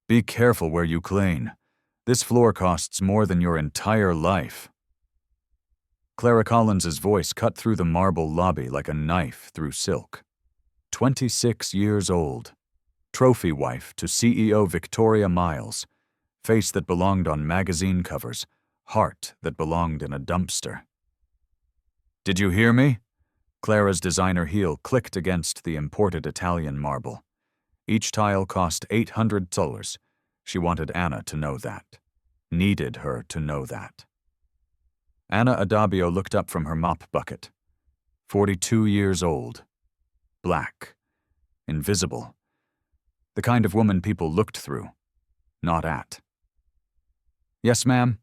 Be careful where you clean. This floor costs more than your entire life. Clara Collins's voice cut through the marble lobby like a knife through silk. 26 years old. Trophy wife to CEO Victoria Miles. Face that belonged on magazine covers. Heart that belonged in a dumpster. Did you hear me? Clara's designer heel clicked against the imported Italian marble. Each tile cost $800. She wanted Anna to know that. Needed her to know that. Anna Adabio looked up from her mop bucket. 42 years old. Black. Invisible. The kind of woman people looked through, not at. Yes, ma'am,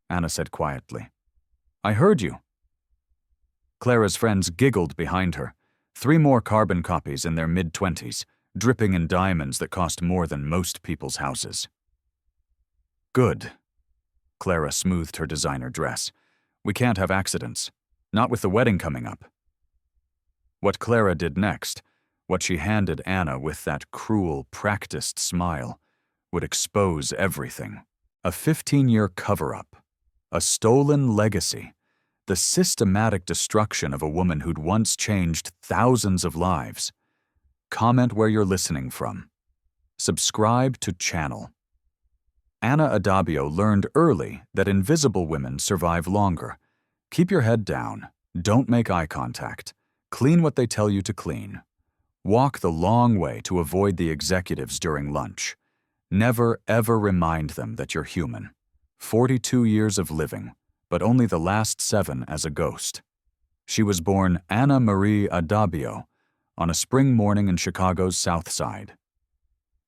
Anna said quietly. I heard you. Clara's friends giggled behind her. 3 more carbon copies in their mid-20s, dripping in diamonds that cost more than most people's houses. Good. Clara smoothed her designer dress. We can't have accidents. Not with the wedding coming up. What Clara did next, what she handed Anna with that cruel, practiced smile, would expose everything. A 15-year cover-up. A stolen legacy. The systematic destruction of a woman who'd once changed thousands of lives. Comment where you're listening from. Subscribe to channel. Anna Adabio learned early that invisible women survive longer. Keep your head down. Don't make eye contact. Clean what they tell you to clean. Walk the long way to avoid the executives during lunch. Never, ever remind them that you're human. 42 years of living, but only the last 7 as a ghost. She was born Anna Marie Adabio on a spring morning in Chicago's South Side.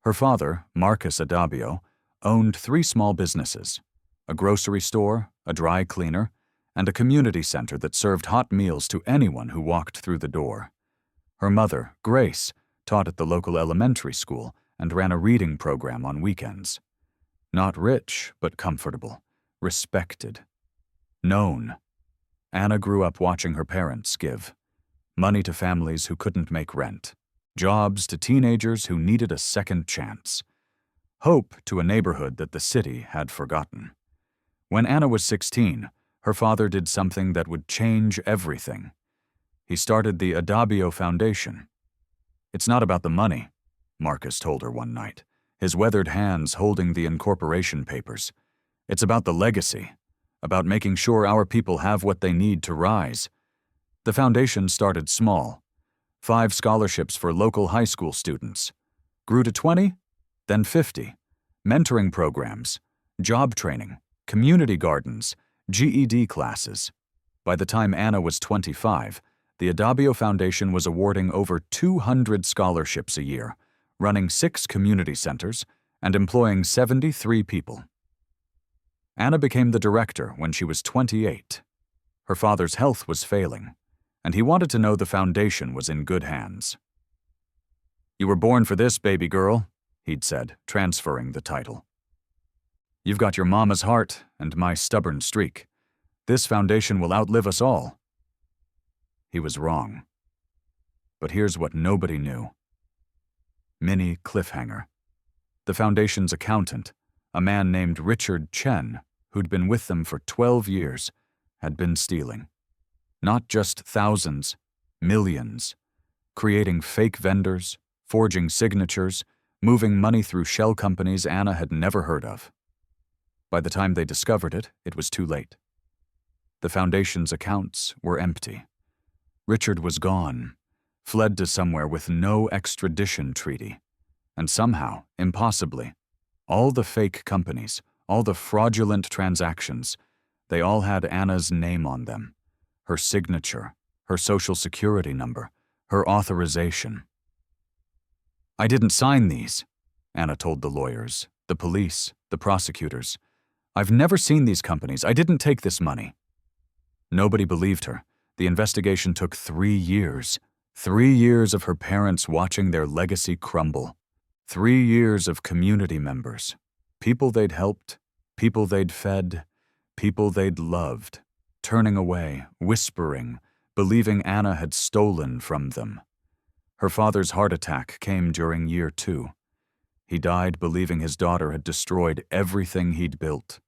Her father, Marcus Adabio, owned 3 small businesses, a grocery store, a dry cleaner, and a community center that served hot meals to anyone who walked through the door. Her mother, Grace, taught at the local elementary school and ran a reading program on weekends. Not rich, but comfortable, respected, known. Anna grew up watching her parents give. Money to families who couldn't make rent. Jobs to teenagers who needed a second chance. Hope to a neighborhood that the city had forgotten. When Anna was 16, her father did something that would change everything. He started the Adabio Foundation. It's not about the money, Marcus told her one night, his weathered hands holding the incorporation papers. It's about the legacy, about making sure our people have what they need to rise. The foundation started small. 5 scholarships for local high school students. Grew to 20, then 50. Mentoring programs, job training, community gardens, GED classes. By the time Anna was 25, the Adabio Foundation was awarding over 200 scholarships a year, running 6 community centers, and employing 73 people. Anna became the director when she was 28. Her father's health was failing, and he wanted to know the foundation was in good hands. You were born for this, baby girl, he'd said, transferring the title. You've got your mama's heart and my stubborn streak. This foundation will outlive us all. He was wrong. But here's what nobody knew. Mini cliffhanger. The foundation's accountant, a man named Richard Chen, who'd been with them for 12 years, had been stealing. Not just thousands, millions. Creating fake vendors, forging signatures, moving money through shell companies Anna had never heard of. By the time they discovered it, it was too late. The foundation's accounts were empty. Richard was gone, fled to somewhere with no extradition treaty. And somehow, impossibly, all the fake companies, all the fraudulent transactions, they all had Anna's name on them. Her signature, her social security number, her authorization. I didn't sign these, Anna told the lawyers, the police, the prosecutors. I've never seen these companies. I didn't take this money. Nobody believed her. The investigation took 3 years. 3 years of her parents watching their legacy crumble. 3 years of community members. People they'd helped, people they'd fed, people they'd loved, turning away, whispering, believing Anna had stolen from them. Her father's heart attack came during year 2. He died believing his daughter had destroyed everything he'd built.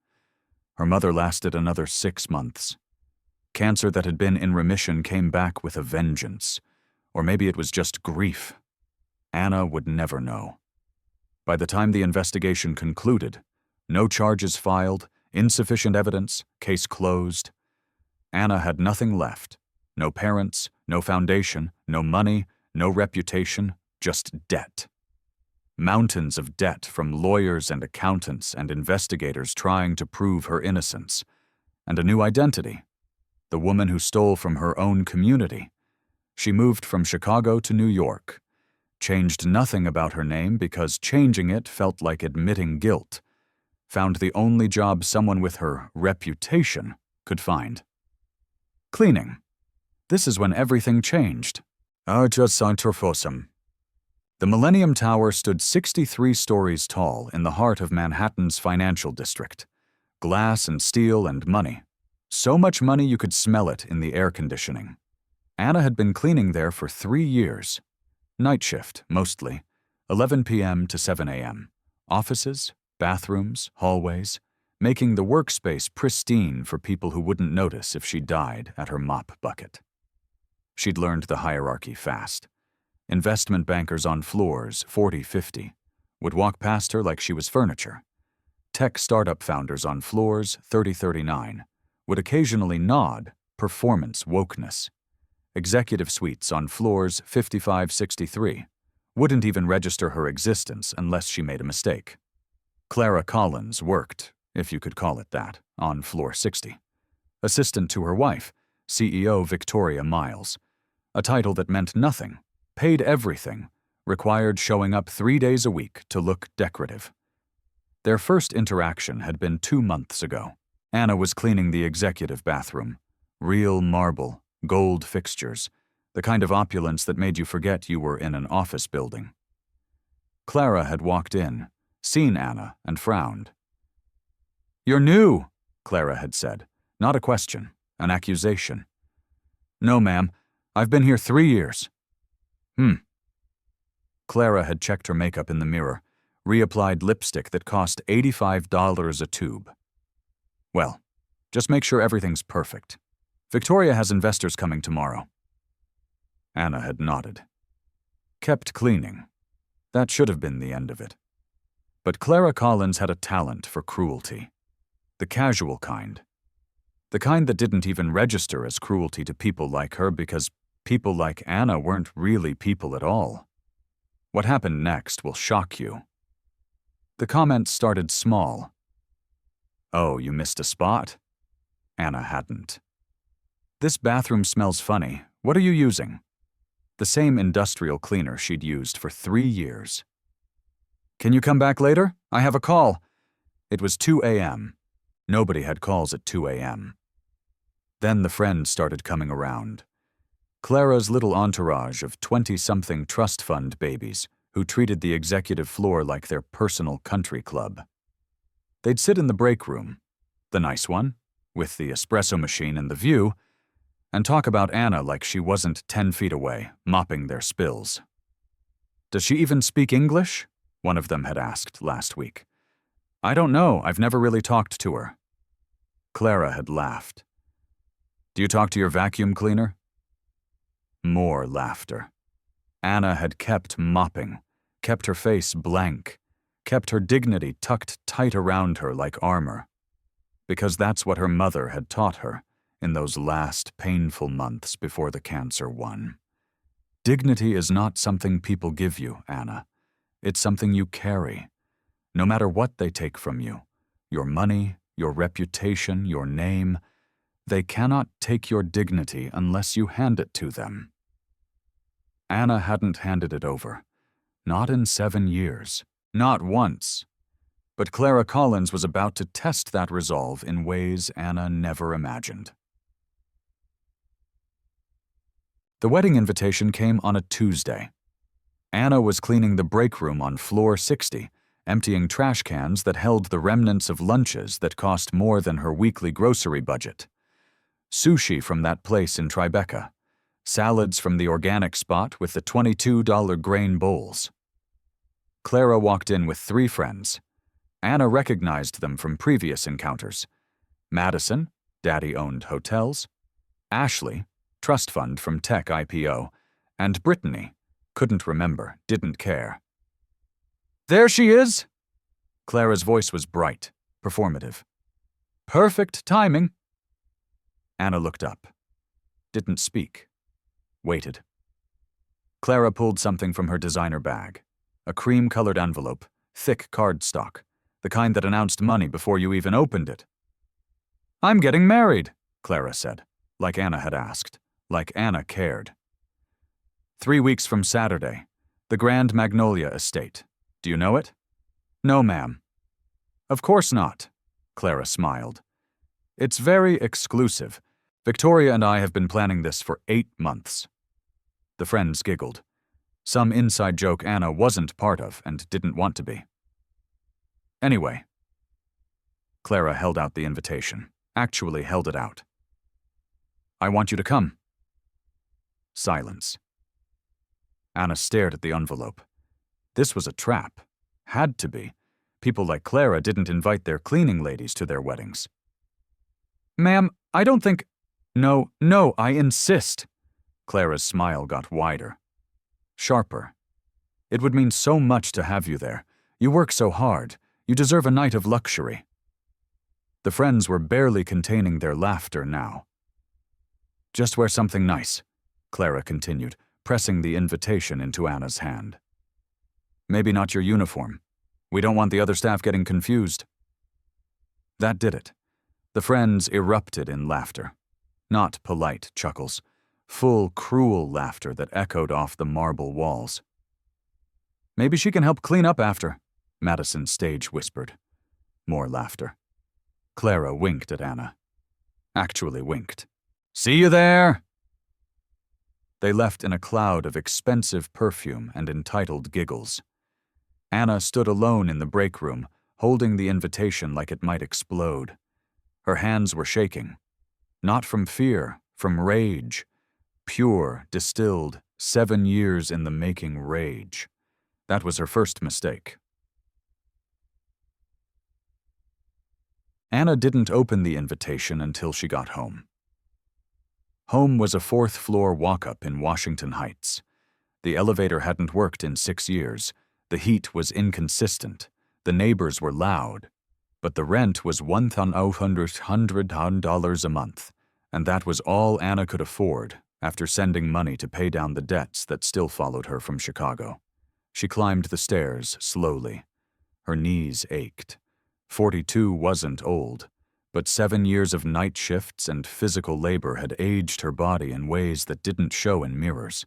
Her mother lasted another 6 months. Cancer that had been in remission came back with a vengeance. Or maybe it was just grief. Anna would never know. By the time the investigation concluded, no charges filed, insufficient evidence, case closed. Anna had nothing left. No parents, no foundation, no money, no reputation, just debt. Mountains of debt from lawyers and accountants and investigators trying to prove her innocence. And a new identity. The woman who stole from her own community. She moved from Chicago to New York. Changed nothing about her name because changing it felt like admitting guilt. Found the only job someone with her reputation could find. Cleaning. This is when everything changed. The Millennium Tower stood 63 stories tall in the heart of Manhattan's financial district. Glass and steel and money. So much money you could smell it in the air conditioning. Anna had been cleaning there for 3 years. Night shift, mostly. 11 p.m. to 7 a.m. Offices, bathrooms, hallways, making the workspace pristine for people who wouldn't notice if she died at her mop bucket. She'd learned the hierarchy fast. Investment bankers on floors 40-50 would walk past her like she was furniture. Tech startup founders on floors 30-39 would occasionally nod, performance wokeness. Executive suites on floors 55-63 wouldn't even register her existence unless she made a mistake. Clara Collins worked, if you could call it that, on floor 60. Assistant to her wife, CEO Victoria Miles. A title that meant nothing, paid everything, required showing up 3 days a week to look decorative. Their first interaction had been 2 months ago. Anna was cleaning the executive bathroom. Real marble, gold fixtures, the kind of opulence that made you forget you were in an office building. Clara had walked in, seen Anna, and frowned. "You're new," Clara had said. Not a question, an accusation. "No, ma'am. I've been here 3 years. Clara had checked her makeup in the mirror, reapplied lipstick that cost $85 a tube. "Well, just make sure everything's perfect. Victoria has investors coming tomorrow." Anna had nodded. Kept cleaning. That should have been the end of it. But Clara Collins had a talent for cruelty. The casual kind. The kind that didn't even register as cruelty to people like her because people like Anna weren't really people at all. What happened next will shock you. The comments started small. "Oh, you missed a spot?" Anna hadn't. "This bathroom smells funny. What are you using?" The same industrial cleaner she'd used for 3 years. "Can you come back later? I have a call." It was 2 a.m. Nobody had calls at 2 a.m. Then the friends started coming around. Clara's little entourage of 20-something trust fund babies who treated the executive floor like their personal country club. They'd sit in the break room, the nice one, with the espresso machine and the view, and talk about Anna like she wasn't 10 feet away, mopping their spills. "Does she even speak English?" one of them had asked last week. "I don't know, I've never really talked to her." Clara had laughed. "Do you talk to your vacuum cleaner?" More laughter. Anna had kept mopping, kept her face blank, kept her dignity tucked tight around her like armor. Because that's what her mother had taught her in those last painful months before the cancer won. Dignity is not something people give you, Anna. It's something you carry. No matter what they take from you, your money, your reputation, your name, they cannot take your dignity unless you hand it to them. Anna hadn't handed it over. Not in 7 years. Not once. But Clara Collins was about to test that resolve in ways Anna never imagined. The wedding invitation came on a Tuesday. Anna was cleaning the break room on floor 60, emptying trash cans that held the remnants of lunches that cost more than her weekly grocery budget. Sushi from that place in Tribeca. Salads from the organic spot with the $22 grain bowls. Clara walked in with 3 friends. Anna recognized them from previous encounters. Madison, daddy-owned hotels. Ashley, trust fund from tech IPO. And Brittany, couldn't remember, didn't care. "There she is!" Clara's voice was bright, performative. "Perfect timing." Anna looked up. Didn't speak. Waited. Clara pulled something from her designer bag. A cream-colored envelope, thick cardstock, the kind that announced money before you even opened it. "I'm getting married," Clara said, like Anna had asked, like Anna cared. 3 weeks from Saturday, the Grand Magnolia Estate. Do you know it? "No, ma'am." "Of course not," Clara smiled. "It's very exclusive. Victoria and I have been planning this for 8 months. The friends giggled. Some inside joke Anna wasn't part of and didn't want to be. Anyway. Clara held out the invitation, actually held it out. "I want you to come." Silence. Anna stared at the envelope. This was a trap. Had to be. People like Clara didn't invite their cleaning ladies to their weddings. "Ma'am, I don't think—" No, I insist." Clara's smile got wider. Sharper. "It would mean so much to have you there. You work so hard. You deserve a night of luxury." The friends were barely containing their laughter now. "Just wear something nice," Clara continued, pressing the invitation into Anna's hand. "Maybe not your uniform. We don't want the other staff getting confused." That did it. The friends erupted in laughter. Not polite chuckles. Full, cruel laughter that echoed off the marble walls. "Maybe she can help clean up after," Madison stage whispered. More laughter. Clara winked at Anna. Actually winked. "See you there!" They left in a cloud of expensive perfume and entitled giggles. Anna stood alone in the break room, holding the invitation like it might explode. Her hands were shaking. Not from fear, from rage. Pure, distilled, 7 years in the making rage. That was her first mistake. Anna didn't open the invitation until she got home. Home was a 4th-floor walk-up in Washington Heights. The elevator hadn't worked in 6 years. The heat was inconsistent. The neighbors were loud. But the rent was $1,800 a month, and that was all Anna could afford after sending money to pay down the debts that still followed her from Chicago. She climbed the stairs slowly. Her knees ached. 42 wasn't old, but 7 years of night shifts and physical labor had aged her body in ways that didn't show in mirrors.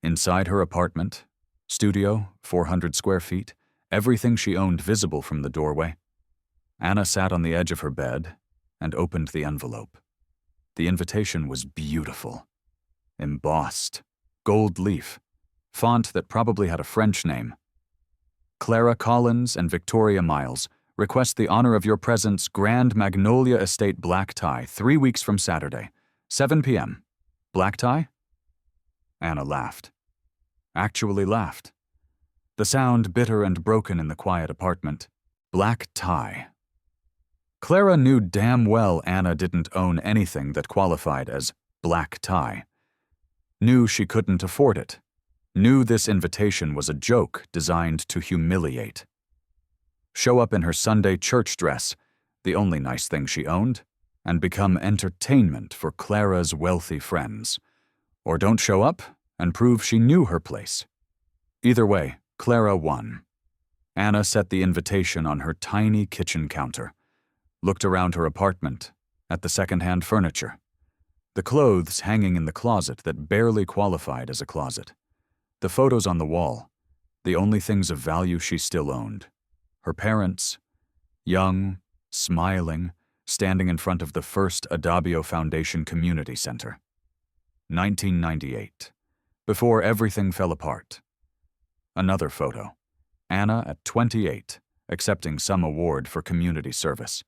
Inside her apartment, studio, 400 square feet, everything she owned visible from the doorway, Anna sat on the edge of her bed and opened the envelope. The invitation was beautiful. Embossed. Gold leaf. Font that probably had a French name. "Clara Collins and Victoria Miles request the honor of your presence, Grand Magnolia Estate black tie, 3 weeks from Saturday, 7 p.m. Black tie?" Anna laughed. Actually laughed. The sound bitter and broken in the quiet apartment. Black tie. Clara knew damn well Anna didn't own anything that qualified as black tie. Knew she couldn't afford it. Knew this invitation was a joke designed to humiliate. Show up in her Sunday church dress, the only nice thing she owned, and become entertainment for Clara's wealthy friends. Or don't show up and prove she knew her place. Either way, Clara won. Anna set the invitation on her tiny kitchen counter, looked around her apartment, at the second-hand furniture, the clothes hanging in the closet that barely qualified as a closet, the photos on the wall, the only things of value she still owned. Her parents, young, smiling, standing in front of the first Adabio Foundation Community Center. 1998, before everything fell apart. Another photo. Anna at 28, accepting some award for community service,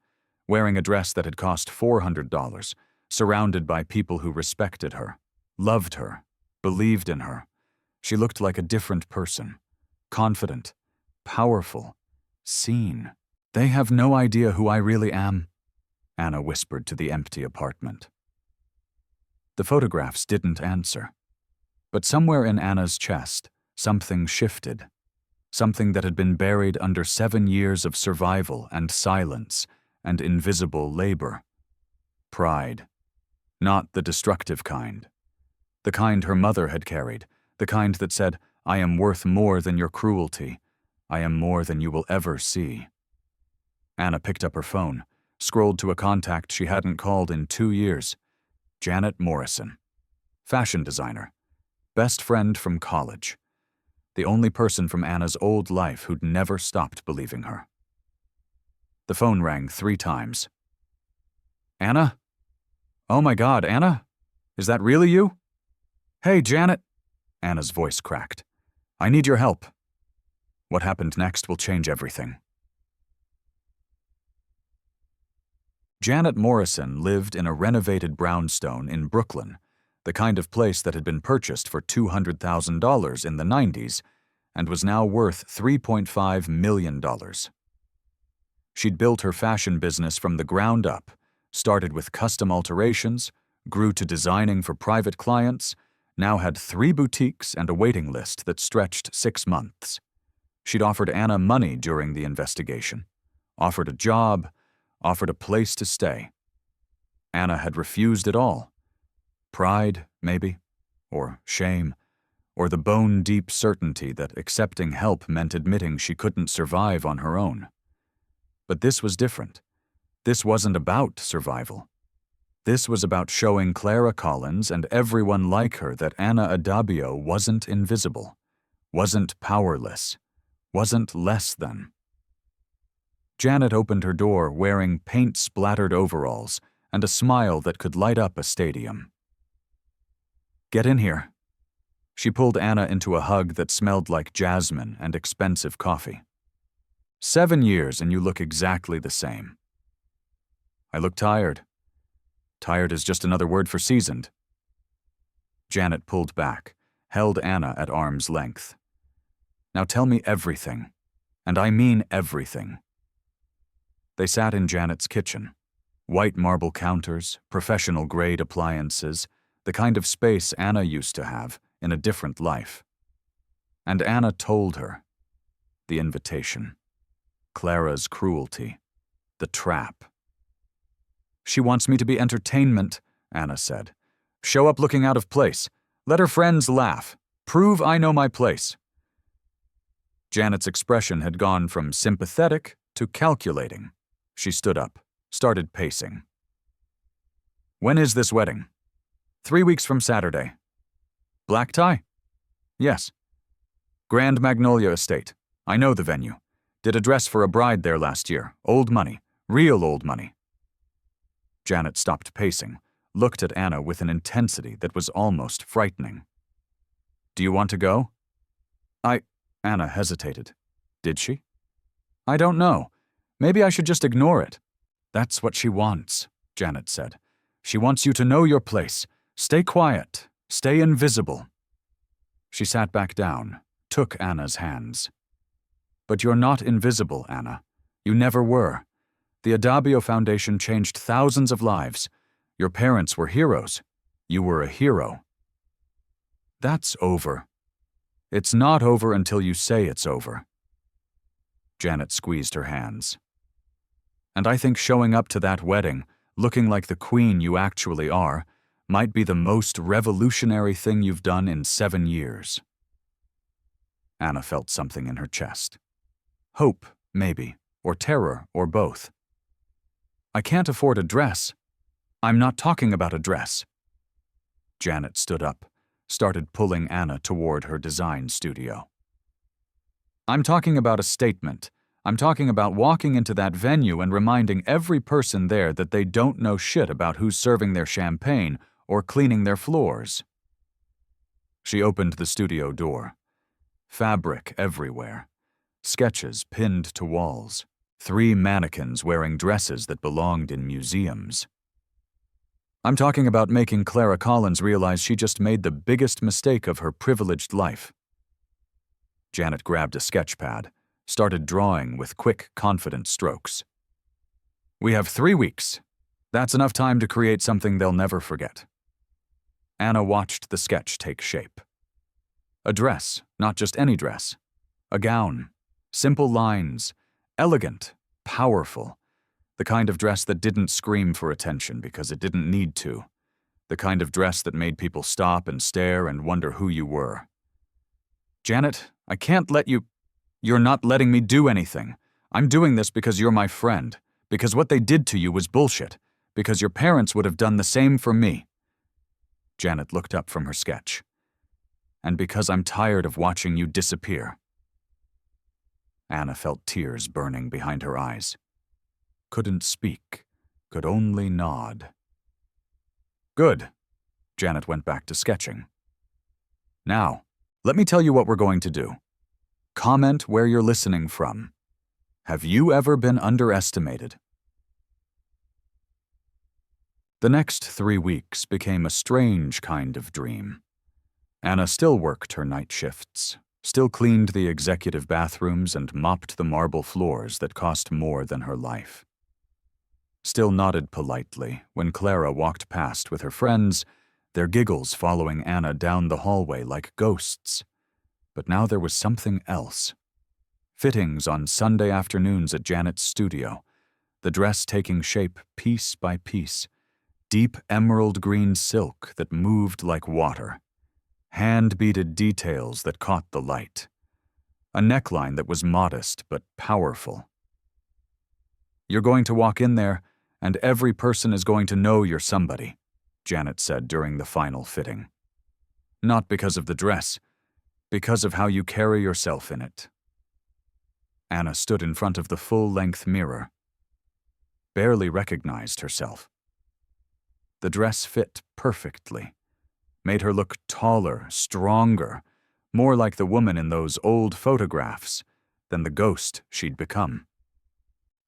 wearing a dress that had cost $400, surrounded by people who respected her, loved her, believed in her. She looked like a different person, confident, powerful, seen. They have no idea who I really am, Anna whispered to the empty apartment. The photographs didn't answer. But somewhere in Anna's chest, something shifted. Something that had been buried under 7 years of survival and silence and invisible labor. Pride. Not the destructive kind. The kind her mother had carried, the kind that said, "I am worth more than your cruelty. I am more than you will ever see." Anna picked up her phone, scrolled to a contact she hadn't called in 2 years. Janet Morrison. Fashion designer. Best friend from college. The only person from Anna's old life who'd never stopped believing her. The phone rang 3 times. Anna? Oh my God, Anna? Is that really you? Hey, Janet. Anna's voice cracked. I need your help. What happened next will change everything. Janet Morrison lived in a renovated brownstone in Brooklyn, the kind of place that had been purchased for $200,000 in the 90s and was now worth $3.5 million. She'd built her fashion business from the ground up, started with custom alterations, grew to designing for private clients, now had 3 boutiques and a waiting list that stretched 6 months. She'd offered Anna money during the investigation, offered a job, offered a place to stay. Anna had refused it all. Pride, maybe, or shame, or the bone-deep certainty that accepting help meant admitting she couldn't survive on her own. But this was different. This wasn't about survival. This was about showing Clara Collins and everyone like her that Anna Adabio wasn't invisible, wasn't powerless, wasn't less than. Janet opened her door wearing paint-splattered overalls and a smile that could light up a stadium. Get in here. She pulled Anna into a hug that smelled like jasmine and expensive coffee. 7 years and you look exactly the same. I look tired. Tired is just another word for seasoned. Janet pulled back, held Anna at arm's length. Now tell me everything, and I mean everything. They sat in Janet's kitchen. White marble counters, professional-grade appliances, the kind of space Anna used to have in a different life. And Anna told her. The invitation. Clara's cruelty. The trap. She wants me to be entertainment, Anna said. Show up looking out of place. Let her friends laugh. Prove I know my place. Janet's expression had gone from sympathetic to calculating. She stood up, started pacing. When is this wedding? 3 weeks from Saturday. Black tie? Yes. Grand Magnolia Estate. I know the venue. Did a dress for a bride there last year. Old money. Real old money. Janet stopped pacing, looked at Anna with an intensity that was almost frightening. Do you want to go? Anna hesitated. Did she? I don't know. Maybe I should just ignore it. That's what she wants, Janet said. She wants you to know your place. Stay quiet. Stay invisible. She sat back down, took Anna's hands. But you're not invisible, Anna. You never were. The Adabio Foundation changed thousands of lives. Your parents were heroes. You were a hero. That's over. It's not over until you say it's over. Janet squeezed her hands. And I think showing up to that wedding, looking like the queen you actually are, might be the most revolutionary thing you've done in 7 years. Anna felt something in her chest. Hope, maybe, or terror, or both. I can't afford a dress. I'm not talking about a dress. Janet stood up, started pulling Anna toward her design studio. I'm talking about a statement. I'm talking about walking into that venue and reminding every person there that they don't know shit about who's serving their champagne or cleaning their floors. She opened the studio door. Fabric everywhere. Sketches pinned to walls. 3 mannequins wearing dresses that belonged in museums. I'm talking about making Clara Collins realize she just made the biggest mistake of her privileged life. Janet grabbed a sketch pad, started drawing with quick, confident strokes. "We have 3 weeks. That's enough time to create something they'll never forget." Anna watched the sketch take shape. A dress, not just any dress. A gown. Simple lines. Elegant. Powerful. The kind of dress that didn't scream for attention because it didn't need to. The kind of dress that made people stop and stare and wonder who you were. "Janet, I can't let you—" "You're not letting me do anything. I'm doing this because you're my friend. Because what they did to you was bullshit. Because your parents would have done the same for me." Janet looked up from her sketch. "And because I'm tired of watching you disappear." Anna felt tears burning behind her eyes. Couldn't speak, could only nod. "Good." Janet went back to sketching. "Now, let me tell you what we're going to do. Comment where you're listening from. Have you ever been underestimated?" The next 3 weeks became a strange kind of dream. Anna still worked her night shifts, still cleaned the executive bathrooms and mopped the marble floors that cost more than her life. Still nodded politely when Clara walked past with her friends, their giggles following Anna down the hallway like ghosts. But now there was something else. Fittings on Sunday afternoons at Janet's studio, the dress taking shape piece by piece. Deep emerald green silk that moved like water. Hand-beaded details that caught the light. A neckline that was modest but powerful. "You're going to walk in there, and every person is going to know you're somebody," Janet said during the final fitting. "Not because of the dress, because of how you carry yourself in it." Anna stood in front of the full-length mirror. Barely recognized herself. The dress fit perfectly, made her look taller, stronger, more like the woman in those old photographs than the ghost she'd become.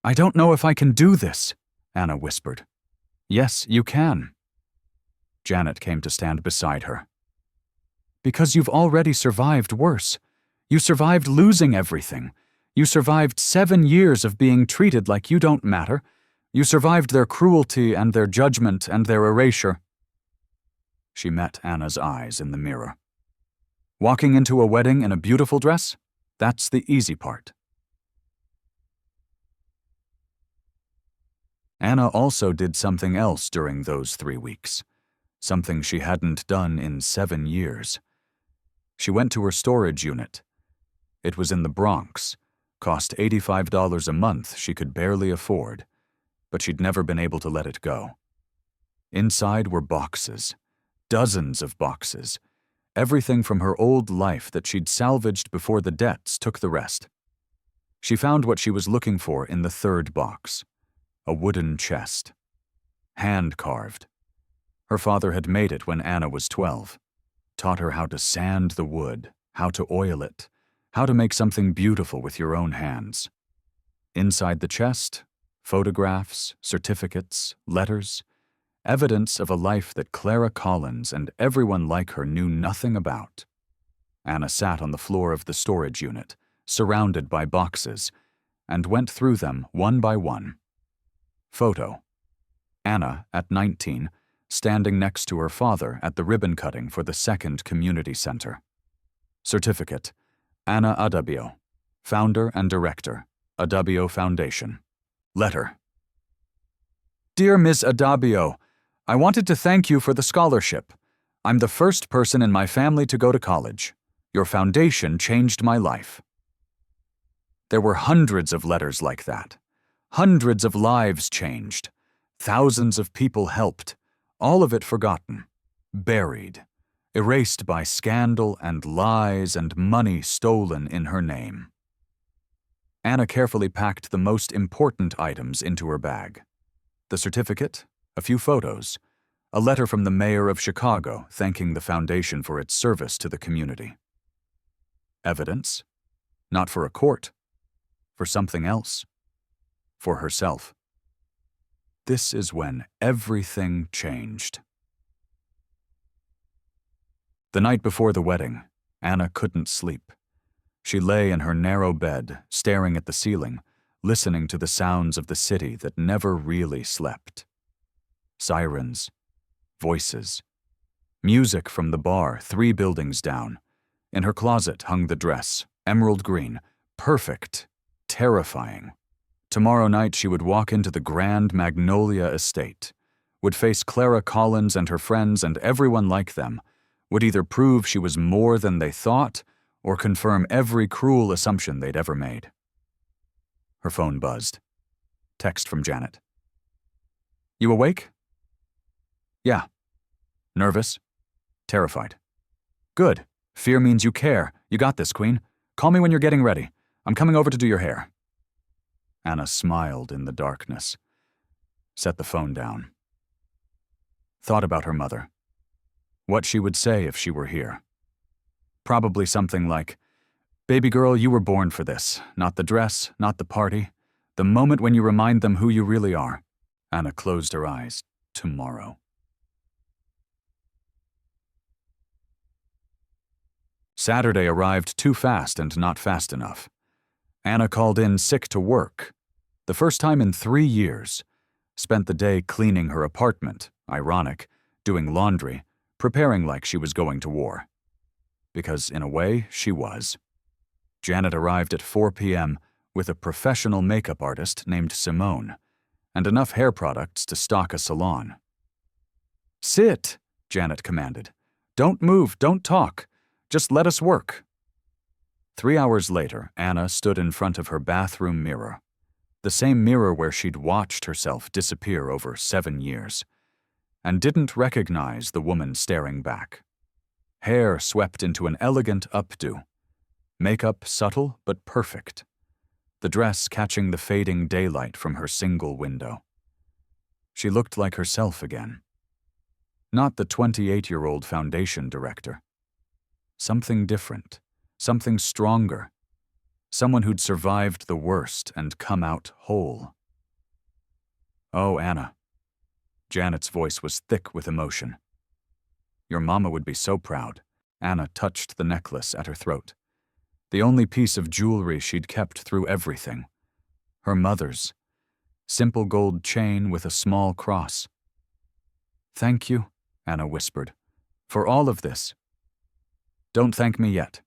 "I don't know if I can do this," Anna whispered. "Yes, you can." Janet came to stand beside her. "Because you've already survived worse. You survived losing everything. You survived 7 years of being treated like you don't matter. You survived their cruelty and their judgment and their erasure." She met Anna's eyes in the mirror. "Walking into a wedding in a beautiful dress? That's the easy part." Anna also did something else during those 3 weeks, something she hadn't done in 7 years. She went to her storage unit. It was in the Bronx, cost $85 a month she could barely afford, but she'd never been able to let it go. Inside were boxes, dozens of boxes, everything from her old life that she'd salvaged before the debts took the rest. She found what she was looking for in the third box, a wooden chest. Hand-carved. Her father had made it when Anna was 12, taught her how to sand the wood, how to oil it, how to make something beautiful with your own hands. Inside the chest, photographs, certificates, letters, evidence of a life that Clara Collins and everyone like her knew nothing about. Anna sat on the floor of the storage unit, surrounded by boxes, and went through them one by one. Photo. Anna, at 19, standing next to her father at the ribbon cutting for the second community center. Certificate. Anna Adabio, founder and director, Adabio Foundation. Letter. "Dear Ms. Adabio, I wanted to thank you for the scholarship. I'm the first person in my family to go to college. Your foundation changed my life." There were hundreds of letters like that. Hundreds of lives changed. Thousands of people helped. All of it forgotten. Buried. Erased by scandal and lies and money stolen in her name. Anna carefully packed the most important items into her bag. The certificate, a few photos, a letter from the mayor of Chicago thanking the foundation for its service to the community. Evidence, not for a court, for something else, for herself. This is when everything changed. The night before the wedding, Anna couldn't sleep. She lay in her narrow bed, staring at the ceiling, listening to the sounds of the city that never really slept. Sirens, voices, music from the bar 3 buildings down. In her closet hung the dress, emerald green, perfect, terrifying. Tomorrow night she would walk into the Grand Magnolia estate, would face Clara Collins and her friends and everyone like them, would either prove she was more than they thought or confirm every cruel assumption they'd ever made. Her phone buzzed. Text from Janet. "You awake?" "Yeah." "Nervous?" "Terrified." "Good. Fear means you care. You got this, Queen. Call me when you're getting ready. I'm coming over to do your hair." Anna smiled in the darkness. Set the phone down. Thought about her mother. What she would say if she were here. Probably something like, "Baby girl, you were born for this. Not the dress, not the party. The moment when you remind them who you really are." Anna closed her eyes. Tomorrow. Saturday arrived too fast and not fast enough. Anna called in sick to work. The first time in 3 years. Spent the day cleaning her apartment, ironic, doing laundry, preparing like she was going to war. Because in a way, she was. Janet arrived at 4 p.m. with a professional makeup artist named Simone, and enough hair products to stock a salon. "Sit," Janet commanded. "Don't move, don't talk. Just let us work." 3 hours later, Anna stood in front of her bathroom mirror, the same mirror where she'd watched herself disappear over 7 years, and didn't recognize the woman staring back. Hair swept into an elegant updo, makeup subtle but perfect, the dress catching the fading daylight from her single window. She looked like herself again. Not the 28-year-old foundation director. Something different, something stronger, someone who'd survived the worst and come out whole. "Oh, Anna." Janet's voice was thick with emotion. "Your mama would be so proud." Anna touched the necklace at her throat. The only piece of jewelry she'd kept through everything. Her mother's. Simple gold chain with a small cross. "Thank you," Anna whispered, "for all of this." "Don't thank me yet."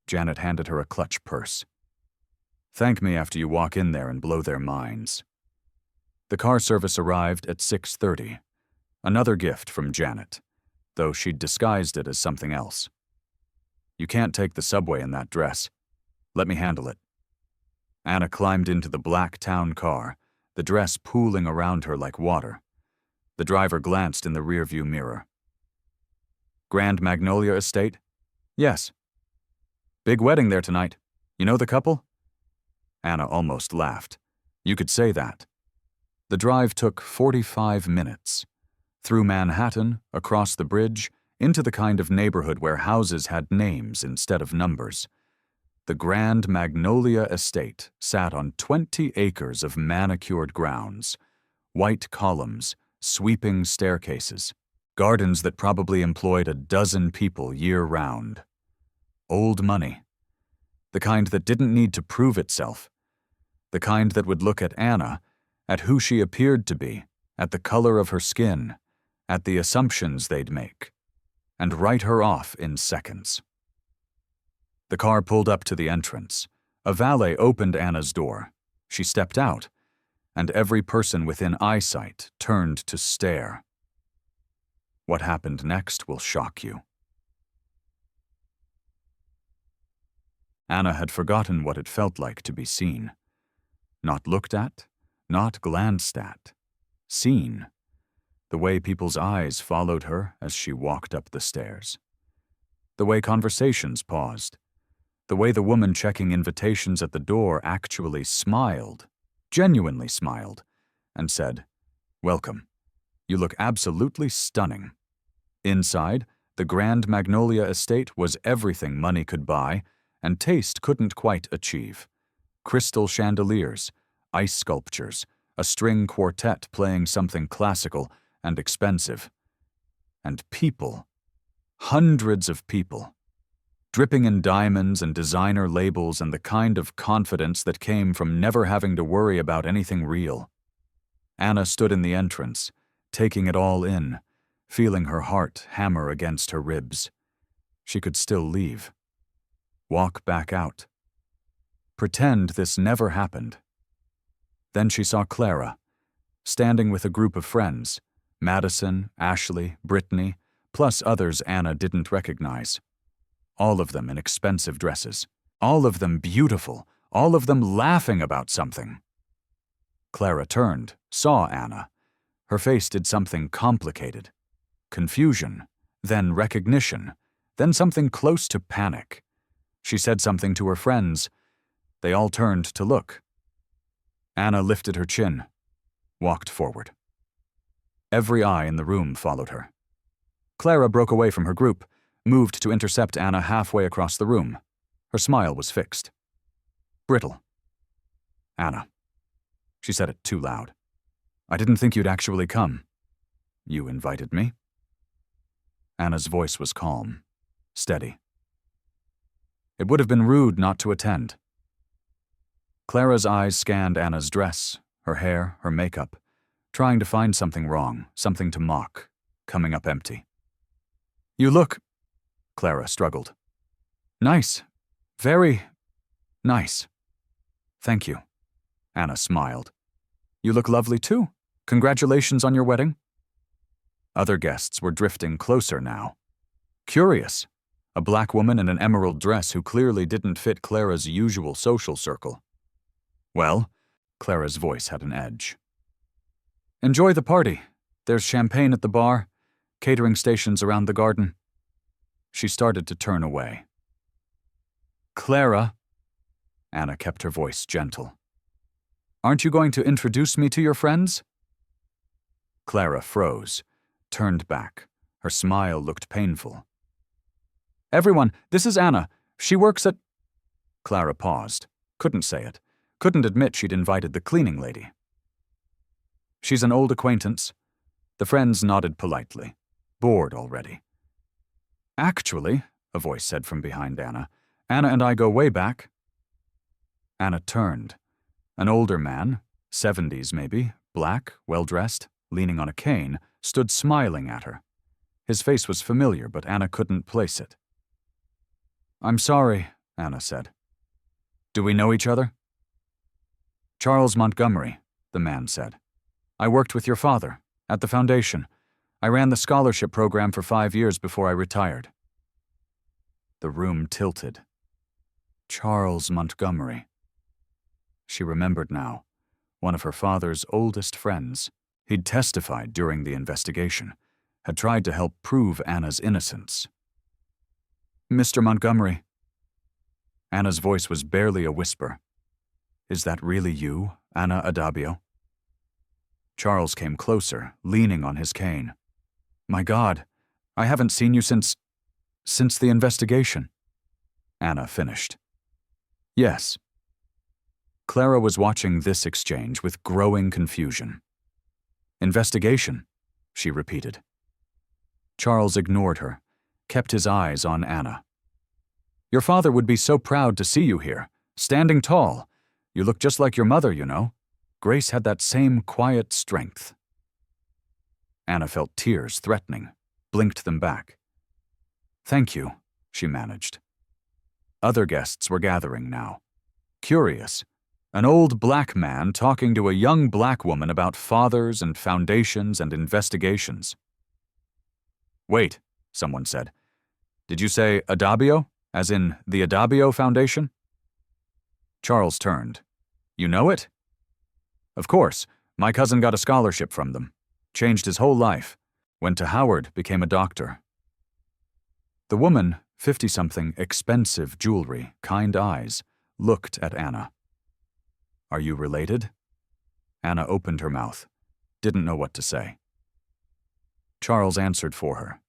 Janet handed her a clutch purse. "Thank me after you walk in there and blow their minds." The car service arrived at 6:30. Another gift from Janet, though she'd disguised it as something else. "You can't take the subway in that dress. Let me handle it." Anna climbed into the black town car, the dress pooling around her like water. The driver glanced in the rearview mirror. "Grand Magnolia Estate?" "Yes." "Big wedding there tonight. You know the couple?" Anna almost laughed. You could say that. The drive took 45 minutes. Through Manhattan, across the bridge, into the kind of neighborhood where houses had names instead of numbers. The Grand Magnolia Estate sat on 20 acres of manicured grounds, white columns, sweeping staircases, gardens that probably employed a dozen people year-round. Old money. The kind that didn't need to prove itself. The kind that would look at Anna, at who she appeared to be, at the color of her skin, at the assumptions they'd make, and write her off in seconds. The car pulled up to the entrance. A valet opened Anna's door. She stepped out, and every person within eyesight turned to stare. What happened next will shock you. Anna had forgotten what it felt like to be seen. Not looked at, not glanced at. Seen. The way people's eyes followed her as she walked up the stairs. The way conversations paused. The way the woman checking invitations at the door actually smiled, genuinely smiled, and said, "Welcome. You look absolutely stunning." Inside, the Grand Magnolia Estate was everything money could buy and taste couldn't quite achieve. Crystal chandeliers, ice sculptures, a string quartet playing something classical and expensive. And people. Hundreds of people. dripping in diamonds and designer labels and the kind of confidence that came from never having to worry about anything real. Anna stood in the entrance, taking it all in, feeling her heart hammer against her ribs. She could still leave. Walk back out. Pretend this never happened. Then she saw Clara, standing with a group of friends, Madison, Ashley, Brittany, plus others Anna didn't recognize. All of them in expensive dresses. All of them beautiful. All of them laughing about something. Clara turned, saw Anna. Her face did something complicated. Confusion, then recognition, then something close to panic. She said something to her friends. They all turned to look. Anna lifted her chin, walked forward. Every eye in the room followed her. Clara broke away from her group, moved to intercept Anna halfway across the room. Her smile was fixed. Brittle. Anna. She said it too loud. I didn't think you'd actually come. You invited me? Anna's voice was calm, steady. It would have been rude not to attend. Clara's eyes scanned Anna's dress, her hair, her makeup, trying to find something wrong, something to mock, coming up empty. You look, Clara struggled. Nice. Very nice. Thank you. Anna smiled. You look lovely too. Congratulations on your wedding. Other guests were drifting closer now. Curious. A black woman in an emerald dress who clearly didn't fit Clara's usual social circle. Well, Clara's voice had an edge. Enjoy the party. There's champagne at the bar, catering stations around the garden. She started to turn away. Clara, Anna kept her voice gentle. Aren't you going to introduce me to your friends? Clara froze, turned back. Her smile looked painful. Everyone, this is Anna. She works at... Clara paused, couldn't say it, couldn't admit she'd invited the cleaning lady. She's an old acquaintance. The friends nodded politely, bored already. Actually, a voice said from behind Anna, Anna and I go way back. Anna turned. An older man, 70s maybe, black, well-dressed, leaning on a cane, stood smiling at her. His face was familiar, but Anna couldn't place it. I'm sorry, Anna said. Do we know each other? Charles Montgomery, the man said. I worked with your father, at the foundation. I ran the scholarship program for 5 years before I retired. The room tilted. Charles Montgomery. She remembered now. One of her father's oldest friends. He'd testified during the investigation, had tried to help prove Anna's innocence. Mr. Montgomery. Anna's voice was barely a whisper. Is that really you, Anna Adabio? Charles came closer, leaning on his cane. My God, I haven't seen you since the investigation. Anna finished. Yes. Clara was watching this exchange with growing confusion. Investigation, she repeated. Charles ignored her, kept his eyes on Anna. Your father would be so proud to see you here, standing tall. You look just like your mother, you know. Grace had that same quiet strength. Anna felt tears threatening, blinked them back. Thank you, she managed. Other guests were gathering now. Curious. An old black man talking to a young black woman about fathers and foundations and investigations. Wait, someone said. Did you say Adabio, as in the Adabio Foundation? Charles turned. You know it? Of course. My cousin got a scholarship from them. Changed his whole life. Went to Howard, became a doctor. The woman, 50-something, expensive jewelry, kind eyes, looked at Anna. Are you related? Anna opened her mouth. Didn't know what to say. Charles answered for her.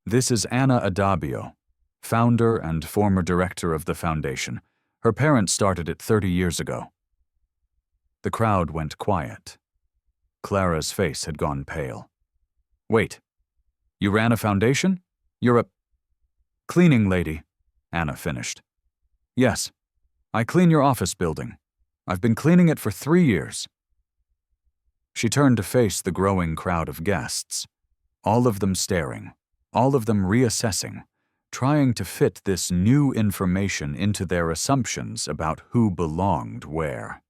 This is Anna Adabio, founder and former director of the foundation. Her parents started it 30 years ago. The crowd went quiet. Clara's face had gone pale. Wait, you ran a foundation? You're a cleaning lady, Anna finished. Yes, I clean your office building. I've been cleaning it for 3 years. She turned to face the growing crowd of guests, all of them staring, all of them reassessing, trying to fit this new information into their assumptions about who belonged where.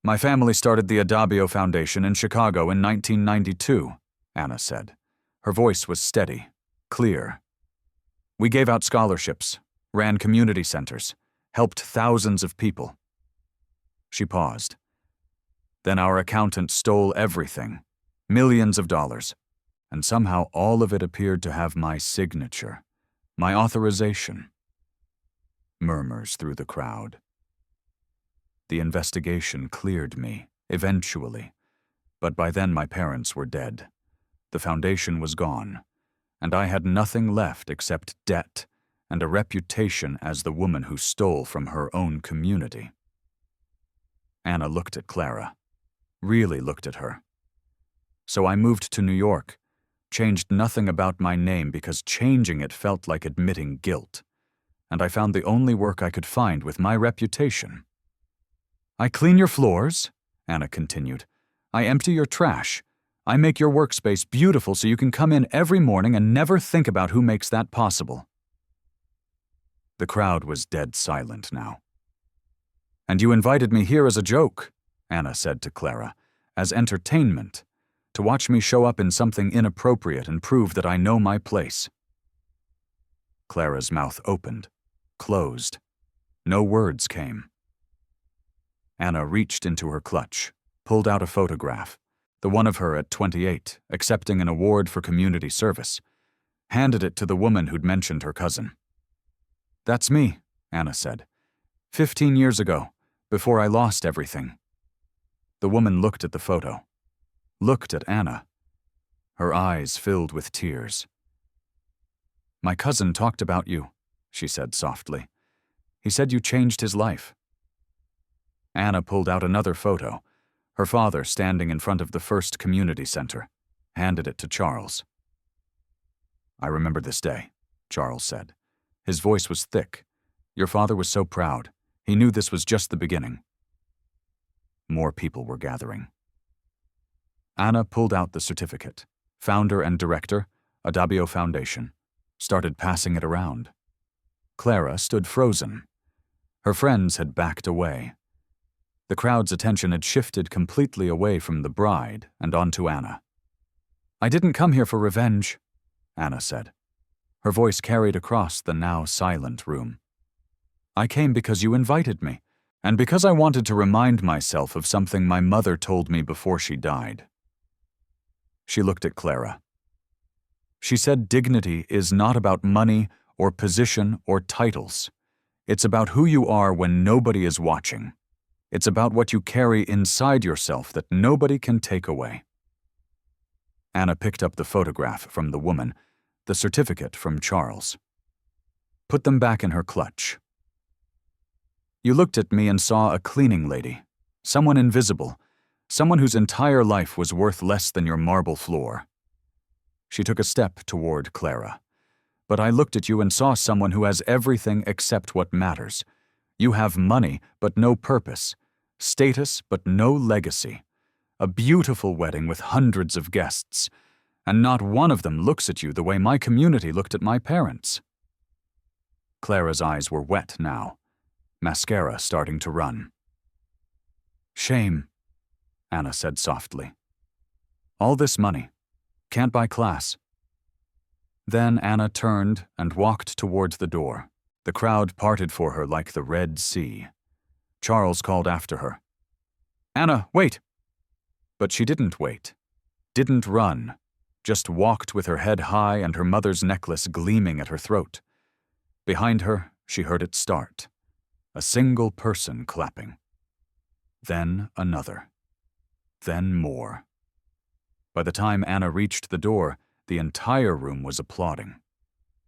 My family started the Adabio Foundation in Chicago in 1992, Anna said. Her voice was steady, clear. We gave out scholarships, ran community centers, helped thousands of people. She paused. Then our accountant stole everything, millions of dollars, and somehow all of it appeared to have my signature, my authorization. Murmurs through the crowd. The investigation cleared me, eventually, but by then my parents were dead. The foundation was gone, and I had nothing left except debt and a reputation as the woman who stole from her own community. Anna looked at Clara, really looked at her. So I moved to New York, changed nothing about my name because changing it felt like admitting guilt, and I found the only work I could find with my reputation. I clean your floors, Anna continued. I empty your trash. I make your workspace beautiful so you can come in every morning and never think about who makes that possible. The crowd was dead silent now. And you invited me here as a joke, Anna said to Clara, as entertainment, to watch me show up in something inappropriate and prove that I know my place. Clara's mouth opened, closed. No words came. Anna reached into her clutch, pulled out a photograph, the one of her at 28, accepting an award for community service, handed it to the woman who'd mentioned her cousin. That's me, Anna said. 15 years ago, before I lost everything. The woman looked at the photo, looked at Anna. Her eyes filled with tears. My cousin talked about you, she said softly. He said you changed his life. Anna pulled out another photo, her father standing in front of the first community center, handed it to Charles. I remember this day, Charles said. His voice was thick. Your father was so proud. He knew this was just the beginning. More people were gathering. Anna pulled out the certificate, founder and director, Adabio Foundation, started passing it around. Clara stood frozen. Her friends had backed away. The crowd's attention had shifted completely away from the bride and onto Anna. I didn't come here for revenge, Anna said. Her voice carried across the now silent room. I came because you invited me, and because I wanted to remind myself of something my mother told me before she died. She looked at Clara. She said dignity is not about money or position or titles. It's about who you are when nobody is watching. It's about what you carry inside yourself that nobody can take away. Anna picked up the photograph from the woman, the certificate from Charles. Put them back in her clutch. You looked at me and saw a cleaning lady, someone invisible, someone whose entire life was worth less than your marble floor. She took a step toward Clara. But I looked at you and saw someone who has everything except what matters. You have money, but no purpose, status, but no legacy, a beautiful wedding with hundreds of guests, and not one of them looks at you the way my community looked at my parents. Clara's eyes were wet now, mascara starting to run. Shame, Anna said softly. All this money. Can't buy class. Then Anna turned and walked towards the door. The crowd parted for her like the Red Sea. Charles called after her. Anna, wait! But she didn't wait. Didn't run. Just walked with her head high and her mother's necklace gleaming at her throat. Behind her, she heard it start. A single person clapping. Then another. Then more. By the time Anna reached the door, the entire room was applauding.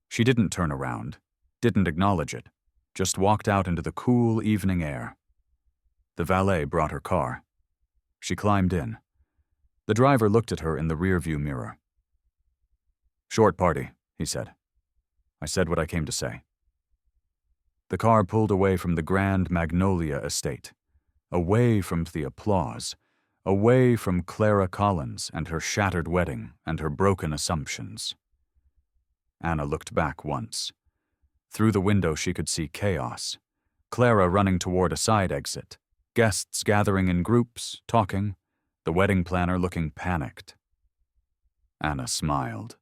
She didn't turn around, didn't acknowledge it, just walked out into the cool evening air. The valet brought her car. She climbed in. The driver looked at her in the rearview mirror. Short party, he said. I said what I came to say. The car pulled away from the Grand Magnolia estate, away from the applause, away from Clara Collins and her shattered wedding and her broken assumptions. Anna looked back once. Through the window she could see chaos. Clara running toward a side exit, guests gathering in groups, talking, the wedding planner looking panicked. Anna smiled.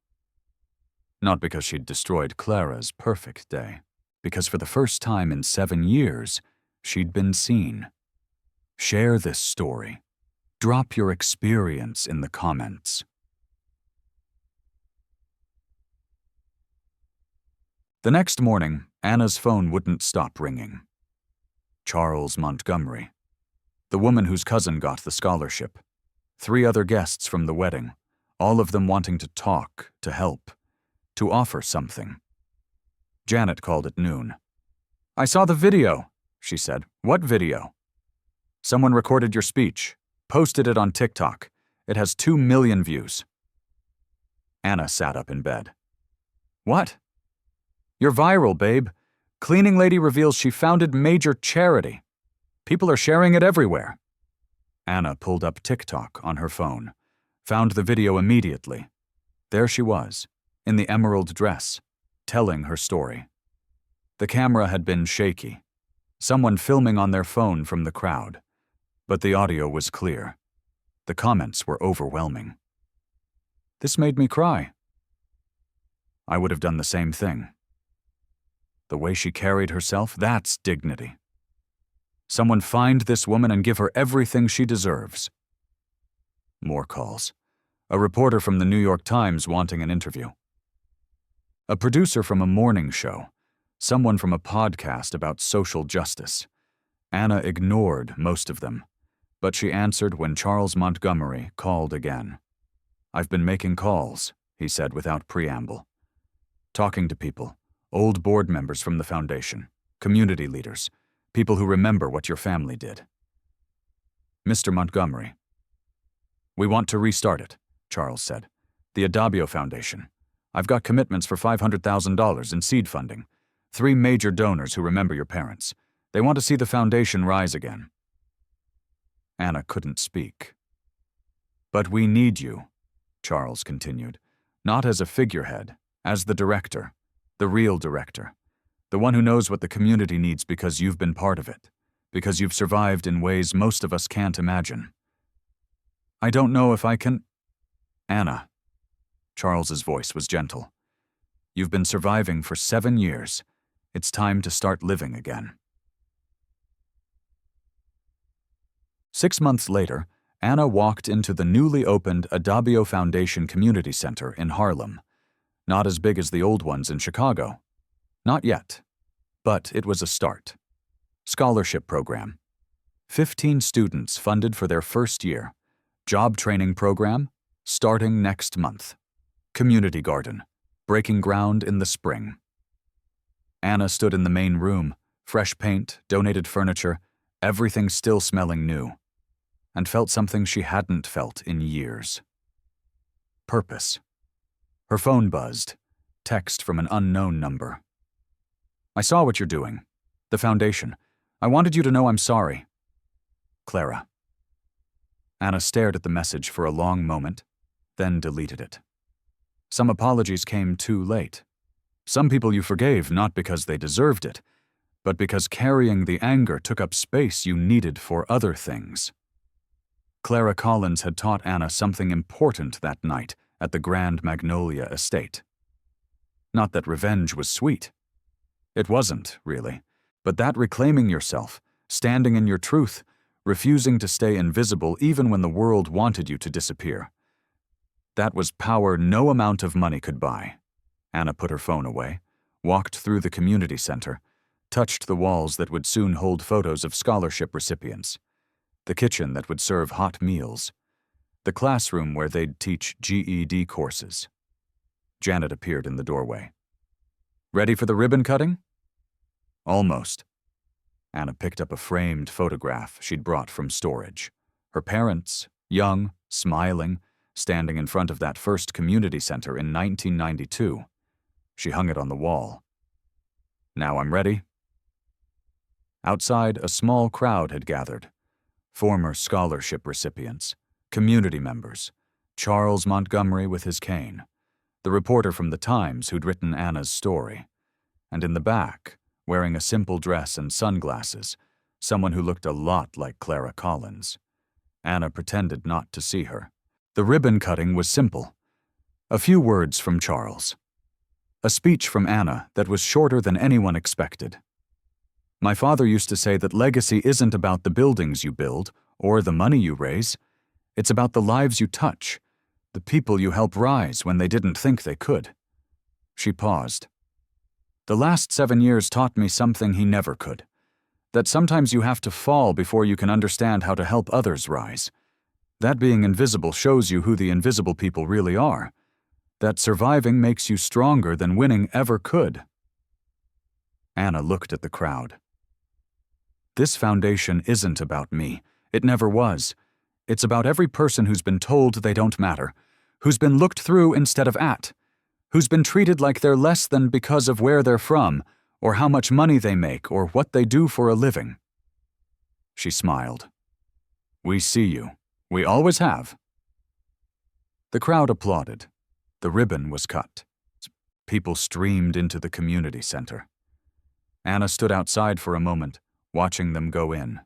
Not because she'd destroyed Clara's perfect day, because for the first time in 7 years, she'd been seen. Share this story. Drop your experience in the comments. The next morning, Anna's phone wouldn't stop ringing. Charles Montgomery, the woman whose cousin got the scholarship, 3 other guests from the wedding, all of them wanting to talk, to help, to offer something. Janet called at noon. "I saw the video," she said. "What video?" "Someone recorded your speech, posted it on TikTok. It has 2 million views." Anna sat up in bed. "What?" "You're viral, babe. Cleaning lady reveals she founded major charity. People are sharing it everywhere." Anna pulled up TikTok on her phone, found the video immediately. There she was, in the emerald dress, telling her story. The camera had been shaky, someone filming on their phone from the crowd, but the audio was clear. The comments were overwhelming. "This made me cry." I would have done the same thing. The way she carried herself, that's dignity. Someone find this woman and give her everything she deserves. More calls. A reporter from the New York Times wanting an interview. A producer from a morning show. Someone from a podcast about social justice. Anna ignored most of them, but she answered when Charles Montgomery called again. "I've been making calls," he said without preamble. "Talking to people, old board members from the foundation, community leaders, people who remember what your family did." "Mr. Montgomery." "We want to restart it," Charles said. "The Adabio Foundation. I've got commitments for $500,000 in seed funding. 3 major donors who remember your parents. They want to see the foundation rise again." Anna couldn't speak. "But we need you," Charles continued, "not as a figurehead, as the director, the real director, the one who knows what the community needs because you've been part of it, because you've survived in ways most of us can't imagine." "I don't know if I can—" "Anna," Charles's voice was gentle. "You've been surviving for 7 years. It's time to start living again." 6 months later, Anna walked into the newly opened Adabio Foundation Community Center in Harlem. Not as big as the old ones in Chicago. Not yet. But it was a start. Scholarship program. 15 students funded for their first year. Job training program, starting next month. Community garden, breaking ground in the spring. Anna stood in the main room, fresh paint, donated furniture, everything still smelling new, and felt something she hadn't felt in years. Purpose. Her phone buzzed. Text from an unknown number. "I saw what you're doing. The foundation. I wanted you to know I'm sorry. Clara." Anna stared at the message for a long moment, then deleted it. Some apologies came too late. Some people you forgave not because they deserved it, but because carrying the anger took up space you needed for other things. Clara Collins had taught Anna something important that night at the Grand Magnolia estate. Not that revenge was sweet. It wasn't, really, but that reclaiming yourself, standing in your truth, refusing to stay invisible even when the world wanted you to disappear. That was power no amount of money could buy. Anna put her phone away, walked through the community center, touched the walls that would soon hold photos of scholarship recipients, the kitchen that would serve hot meals, the classroom where they'd teach GED courses. Janet appeared in the doorway. "Ready for the ribbon cutting?" "Almost." Anna picked up a framed photograph she'd brought from storage. Her parents, young, smiling, standing in front of that first community center in 1992. She hung it on the wall. "Now I'm ready." Outside, a small crowd had gathered. Former scholarship recipients, community members, Charles Montgomery with his cane, the reporter from the Times who'd written Anna's story, and in the back, wearing a simple dress and sunglasses, someone who looked a lot like Clara Collins. Anna pretended not to see her. The ribbon cutting was simple. A few words from Charles. A speech from Anna that was shorter than anyone expected. My father used to say that legacy isn't about the buildings you build or the money you raise. It's about the lives you touch, the people you help rise when they didn't think they could. She paused. The last 7 years taught me something he never could. That sometimes you have to fall before you can understand how to help others rise. That being invisible shows you who the invisible people really are. That surviving makes you stronger than winning ever could. Anna looked at the crowd. This foundation isn't about me. It never was. It's about every person who's been told they don't matter, who's been looked through instead of at, who's been treated like they're less than because of where they're from, or how much money they make, or what they do for a living. She smiled. We see you. We always have. The crowd applauded. The ribbon was cut. People streamed into the community center. Anna stood outside for a moment, watching them go in.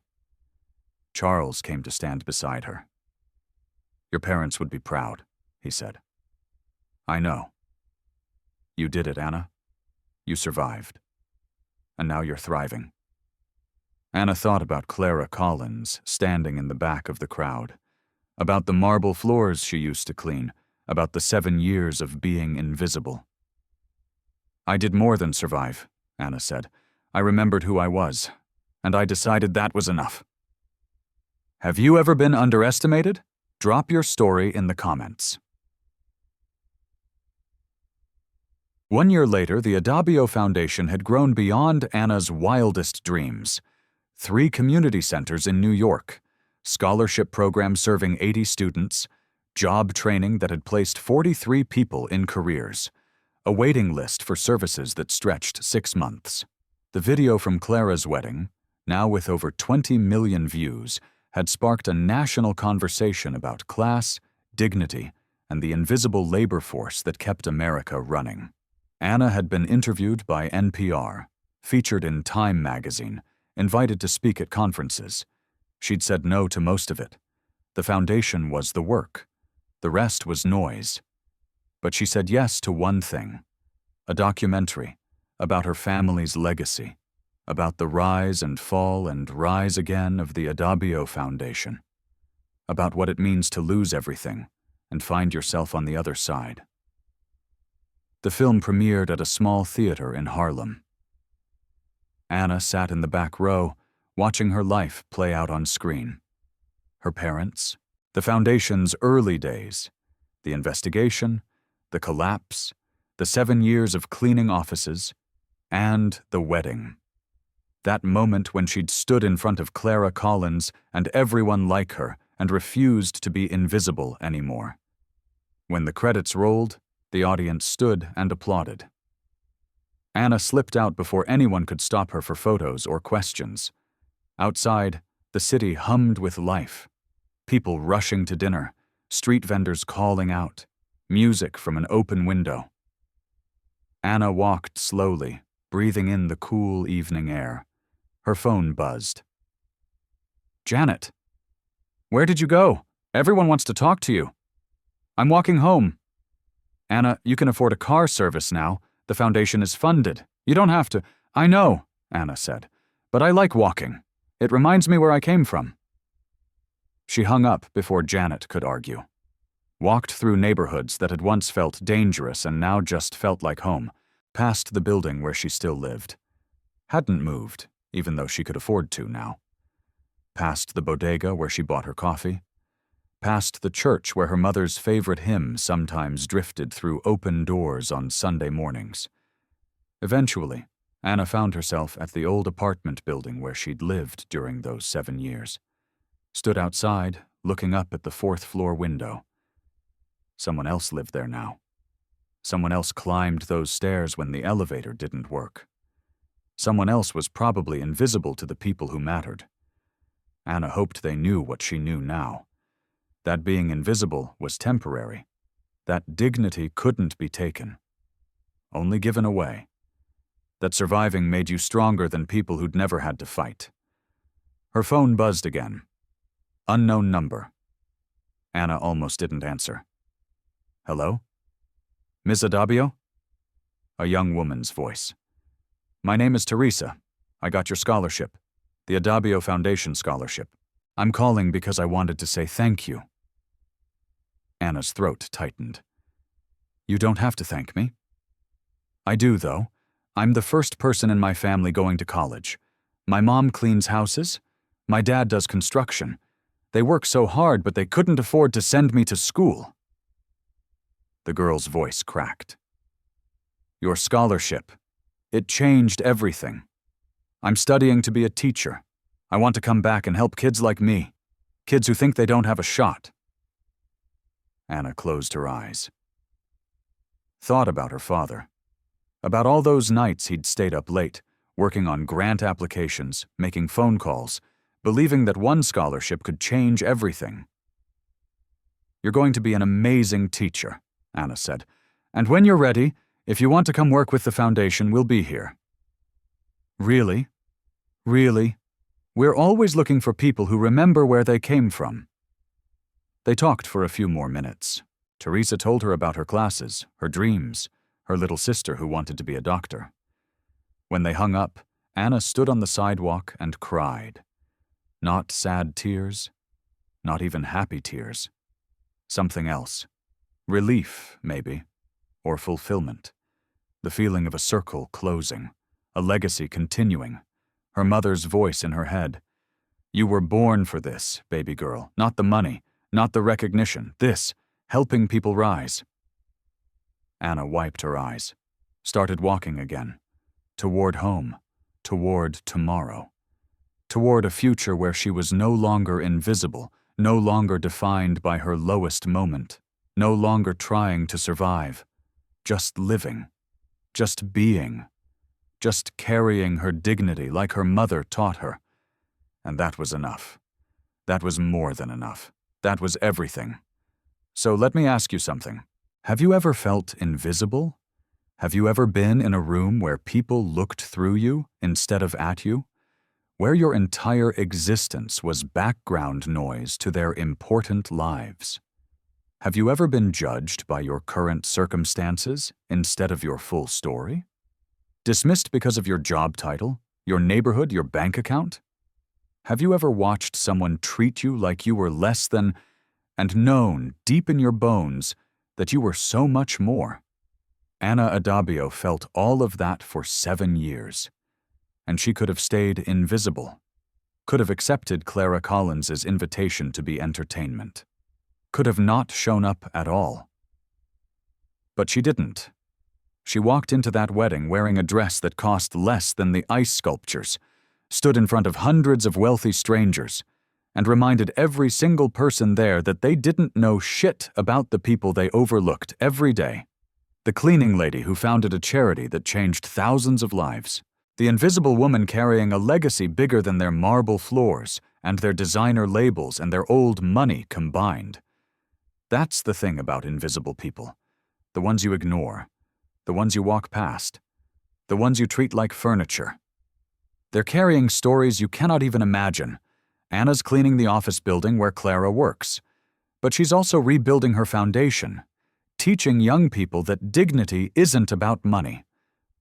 Charles came to stand beside her. Your parents would be proud, he said. I know. You did it, Anna. You survived. And now you're thriving. Anna thought about Clara Collins standing in the back of the crowd, about the marble floors she used to clean, about the 7 years of being invisible. I did more than survive, Anna said. I remembered who I was, and I decided that was enough. Have you ever been underestimated? Drop your story in the comments. 1 year later, the Adabio Foundation had grown beyond Anna's wildest dreams. 3 community centers in New York, scholarship programs serving 80 students, job training that had placed 43 people in careers, a waiting list for services that stretched 6 months. The video from Clara's wedding, now with over 20 million views, had sparked a national conversation about class, dignity, and the invisible labor force that kept America running. Anna had been interviewed by NPR, featured in Time magazine, invited to speak at conferences. She'd said no to most of it. The foundation was the work. The rest was noise. But she said yes to one thing, a documentary about her family's legacy, about the rise and fall and rise again of the Adabio Foundation, about what it means to lose everything and find yourself on the other side. The film premiered at a small theater in Harlem. Anna sat in the back row, watching her life play out on screen. Her parents, the foundation's early days, the investigation, the collapse, the 7 years of cleaning offices, and the wedding. That moment when she'd stood in front of Clara Collins and everyone like her and refused to be invisible anymore. When the credits rolled, the audience stood and applauded. Anna slipped out before anyone could stop her for photos or questions. Outside, the city hummed with life. People rushing to dinner, street vendors calling out, music from an open window. Anna walked slowly, breathing in the cool evening air. Her phone buzzed. Janet. Where did you go? Everyone wants to talk to you. I'm walking home. Anna, you can afford a car service now. The foundation is funded. You don't have to. I know, Anna said, but I like walking. It reminds me where I came from. She hung up before Janet could argue. Walked through neighborhoods that had once felt dangerous and now just felt like home, past the building where she still lived. Hadn't moved, even though she could afford to now. Past the bodega where she bought her coffee. Past the church where her mother's favorite hymn sometimes drifted through open doors on Sunday mornings. Eventually, Anna found herself at the old apartment building where she'd lived during those 7 years. Stood outside, looking up at the 4th-floor window. Someone else lived there now. Someone else climbed those stairs when the elevator didn't work. Someone else was probably invisible to the people who mattered. Anna hoped they knew what she knew now. That being invisible was temporary. That dignity couldn't be taken. Only given away. That surviving made you stronger than people who'd never had to fight. Her phone buzzed again. Unknown number. Anna almost didn't answer. Hello? Miss Adabio? A young woman's voice. My name is Teresa. I got your scholarship. The Adabio Foundation scholarship. I'm calling because I wanted to say thank you. Anna's throat tightened. You don't have to thank me. I do, though. I'm the first person in my family going to college. My mom cleans houses. My dad does construction. They work so hard, but they couldn't afford to send me to school. The girl's voice cracked. Your scholarship. It changed everything. I'm studying to be a teacher. I want to come back and help kids like me. Kids who think they don't have a shot. Anna closed her eyes. Thought about her father. About all those nights he'd stayed up late, working on grant applications, making phone calls, believing that one scholarship could change everything. You're going to be an amazing teacher, Anna said. And when you're ready, if you want to come work with the foundation, we'll be here. Really? Really? We're always looking for people who remember where they came from. They talked for a few more minutes. Teresa told her about her classes, her dreams, her little sister who wanted to be a doctor. When they hung up, Anna stood on the sidewalk and cried. Not sad tears, not even happy tears. Something else. Relief, maybe, or fulfillment. The feeling of a circle closing, a legacy continuing, her mother's voice in her head. You were born for this, baby girl, not the money, not the recognition, this, helping people rise. Anna wiped her eyes, started walking again, toward home, toward tomorrow, toward a future where she was no longer invisible, no longer defined by her lowest moment, no longer trying to survive, just living, just being, just carrying her dignity like her mother taught her. And that was enough. That was more than enough. That was everything. So let me ask you something. Have you ever felt invisible? Have you ever been in a room where people looked through you instead of at you? Where your entire existence was background noise to their important lives? Have you ever been judged by your current circumstances instead of your full story? Dismissed because of your job title, your neighborhood, your bank account? Have you ever watched someone treat you like you were less than, and known deep in your bones that you were so much more? Anna Adabio felt all of that for 7 years, and she could have stayed invisible, could have accepted Clara Collins's invitation to be entertainment, could have not shown up at all. But she didn't. She walked into that wedding wearing a dress that cost less than the ice sculptures, stood in front of hundreds of wealthy strangers, and reminded every single person there that they didn't know shit about the people they overlooked every day. The cleaning lady who founded a charity that changed thousands of lives. The invisible woman carrying a legacy bigger than their marble floors and their designer labels and their old money combined. That's the thing about invisible people. The ones you ignore. The ones you walk past. The ones you treat like furniture. They're carrying stories you cannot even imagine. Anna's cleaning the office building where Clara works. But she's also rebuilding her foundation, teaching young people that dignity isn't about money,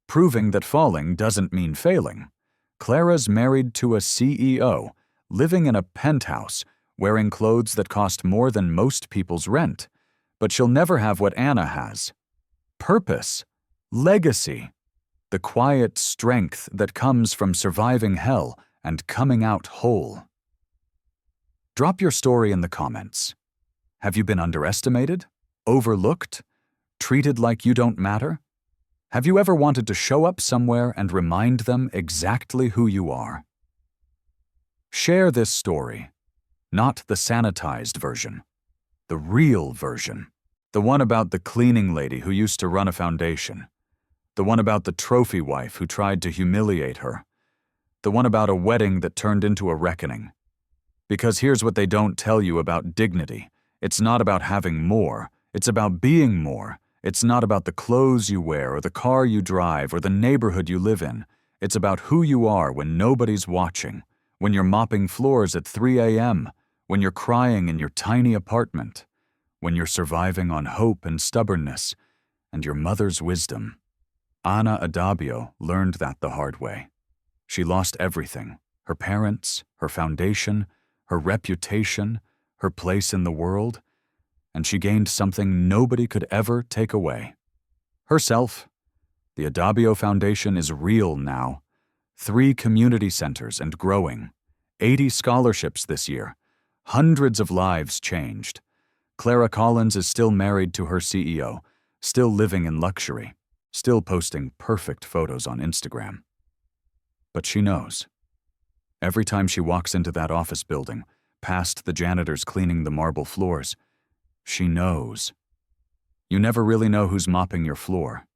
proving that falling doesn't mean failing. Clara's married to a CEO, living in a penthouse, wearing clothes that cost more than most people's rent. But she'll never have what Anna has. Purpose, legacy, the quiet strength that comes from surviving hell and coming out whole. Drop your story in the comments. Have you been underestimated? Overlooked? Treated like you don't matter? Have you ever wanted to show up somewhere and remind them exactly who you are? Share this story, not the sanitized version, the real version, the one about the cleaning lady who used to run a foundation, The one about the trophy wife who tried to humiliate her. The one about a wedding that turned into a reckoning. Because here's what they don't tell you about dignity. It's not about having more. It's about being more. It's not about the clothes you wear or the car you drive or the neighborhood you live in. It's about who you are when nobody's watching, when you're mopping floors at 3 a.m., when you're crying in your tiny apartment, when you're surviving on hope and stubbornness and your mother's wisdom. Ana Adabio learned that the hard way. She lost everything: her parents, her foundation, her reputation, her place in the world, and she gained something nobody could ever take away: herself. The Adabio Foundation is real now. 3 community centers and growing. 80 scholarships this year. Hundreds of lives changed. Clara Collins is still married to her CEO, still living in luxury, still posting perfect photos on Instagram. But she knows. Every time she walks into that office building, past the janitors cleaning the marble floors, she knows. You never really know who's mopping your floor.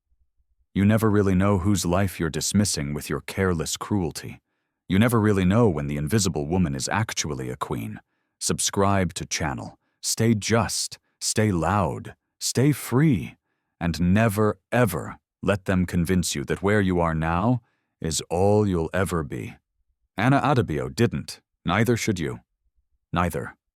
You never really know whose life you're dismissing with your careless cruelty. You never really know when the invisible woman is actually a queen. Subscribe to channel. Stay just. Stay loud. Stay free. And never, ever let them convince you that where you are now is all you'll ever be. Ana Adabio didn't. Neither should you. Neither.